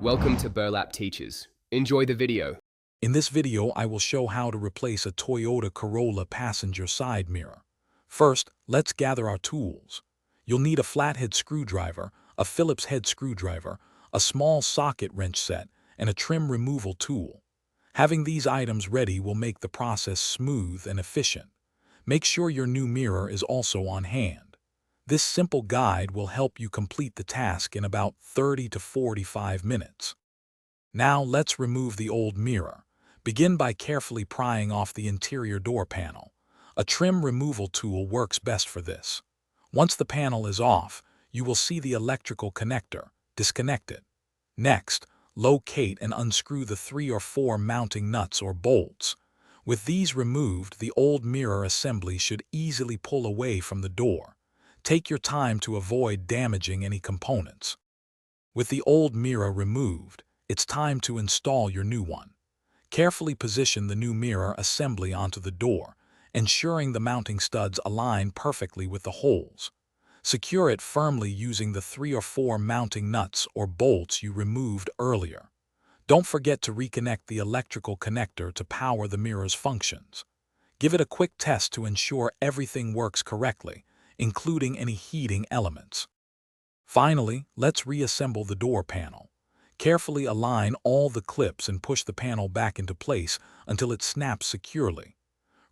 Welcome to Burlap Teachers. Enjoy the video. In this video, I will show how to replace a Toyota Corolla passenger side mirror. First, let's gather our tools. You'll need a flathead screwdriver, a Phillips head screwdriver, a small socket wrench set, and a trim removal tool. Having these items ready will make the process smooth and efficient. Make sure your new mirror is also on hand. This simple guide will help you complete the task in about 30 to 45 minutes. Now let's remove the old mirror. Begin by carefully prying off the interior door panel. A trim removal tool works best for this. Once the panel is off, you will see the electrical connector. Disconnect it. Next, locate and unscrew the 3 or 4 mounting nuts or bolts. With these removed, the old mirror assembly should easily pull away from the door. Take your time to avoid damaging any components. With the old mirror removed, it's time to install your new one. Carefully position the new mirror assembly onto the door, ensuring the mounting studs align perfectly with the holes. Secure it firmly using the 3 or 4 mounting nuts or bolts you removed earlier. Don't forget to reconnect the electrical connector to power the mirror's functions. Give it a quick test to ensure everything works correctly, including any heating elements. Finally, let's reassemble the door panel. Carefully align all the clips and push the panel back into place until it snaps securely.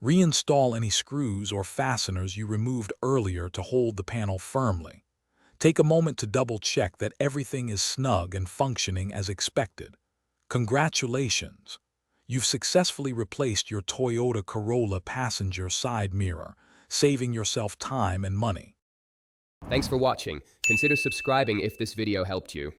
Reinstall any screws or fasteners you removed earlier to hold the panel firmly. Take a moment to double-check that everything is snug and functioning as expected. Congratulations! You've successfully replaced your Toyota Corolla passenger side mirror, saving yourself time and money. Thanks for watching. Consider subscribing if this video helped you.